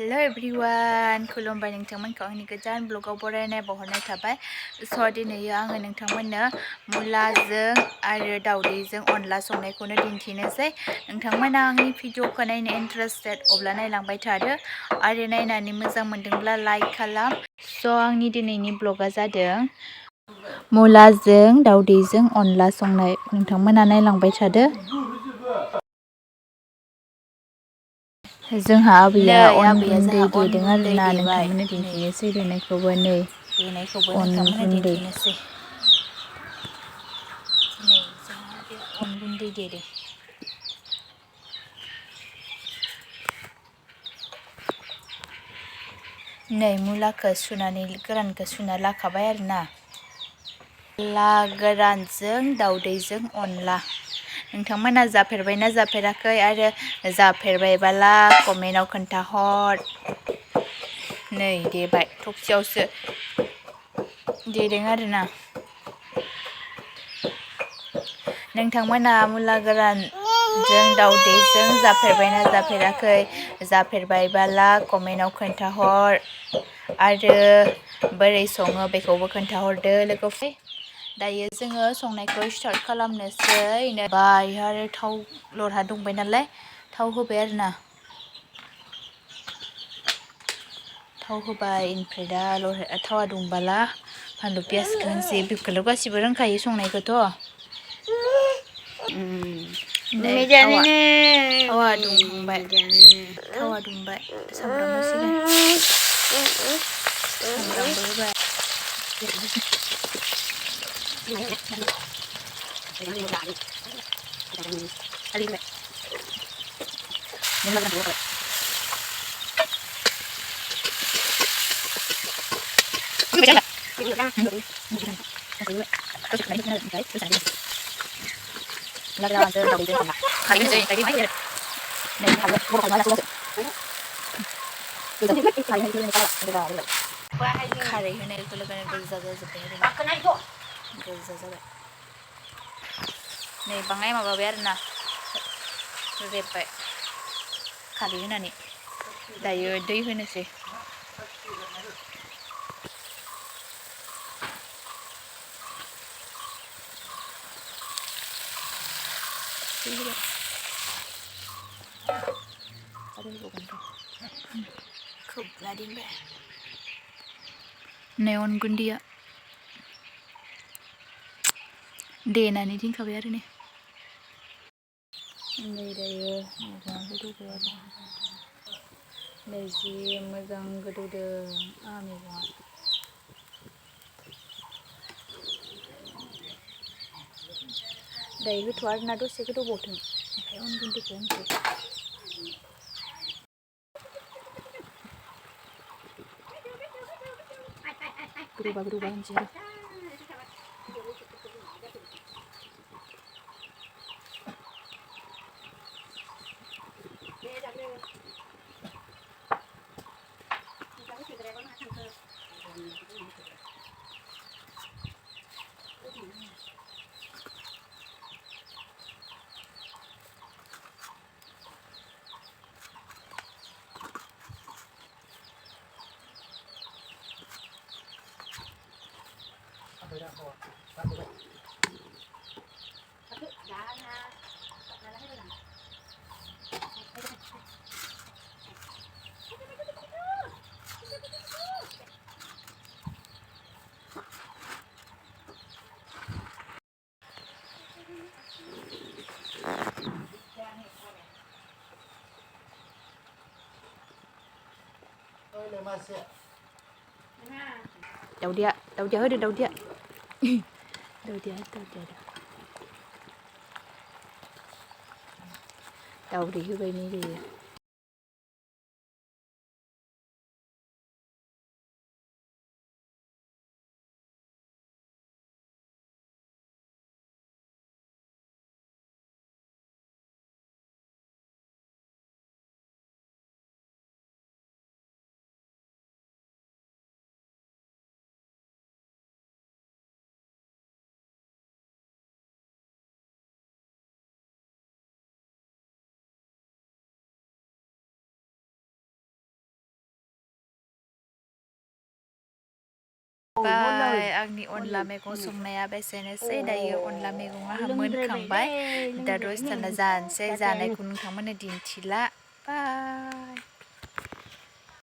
Hello everyone, खुलुमबाय नोंथांमोनखौ आंनि गोजान ब्लगाव बरायनाय बावहरनाय थाबाय। दिनैयो आङो नोंथांमोननो मुलाजों आरो दावदैजों अनला संनायखौनो दिन्थिनोसै। नोंथांमोना आंनि भिडिअखौ नायनो इन्टारेस्टेड अब्ला नायलांबाय थादो आरो नायनानै मोजां मोनदोंब्ला लाइक खालाम। आंनि दिनैनि ब्लगा जादों मुलाजों दावदैजों अनला संनाय। नोंथांमोना नायलांबाय थादो। जोंहा आबैया अन गुन्दै देदों आरोना, नोंथांमोननो दिन्थिनोसै देनायखौबो। नै अन गुन्दै, नै जोंहा बे अन गुन्दै देदों। नै मुलाखौ सुनानै गोरानखौ सुना लाखाबाय आरोना। मुला गोरानजों दावदैजों अनला। नोंथांमोना जाफेरबायना जाफेराखै आरो जाफेरबायबाला कमेन्टआव खोन्थाहर। नै देबाय, थबसियावसो देदों आरोना। नोंथांमोना मुला गोरानजों दावदैजों जाफेरबायना जाफेराखै? जाफेरबायबाला कमेन्टआव खोन्थाहर आरो बोरै सङो बेखौबो खोन्थाहरदो लोगोसे। दायो जोङो संनायखौ स्टार्ट खालामनोसै। आरो थाव लरहा दंबाय नालाय थाव होबाय आरोना। थाव होबाय, ओमफ्राय दा थावा दुंबाला फानलु पियासखौ होनोसै। बेखौल' गासिबो रोंखायो संनायखौथ'। थावा दुंखांबाय, थावा दुंबाय, सामब्राम होसिगोन। सामब्रामबो होबाय। खारै होनाय लोगो लोगोनो गोजा जाजोब्बाय आरो गोजा जाबाय। नै बाङाय माबाबाय आरोना, रेबबाय खारै होनानै। दायो दै होनोसै। खोबना दोनबाय। नै अन गुन्दैया देनानै दोनखाबाय आरो नै दायो मैगंआ गोदौबाय आरो नै जि मोजां गोदौदों मैगंआ। दायो होथ'आ आरोना, दसे गोदौबावथों, ओमफ्राय अन गुन्दैखौ होनोसै। गोदौबा होनोसै आरो। दावदैया होदो, दावदैया दावदै होबाय नै दायो। बाय आंनि अनला मैगं संनाया बेसेनोसै दायो अनला मैगङा मोनखांबाय दा दसे थाना जानोसै जानायखौ नोंथांमोननो दिन्थिला बाय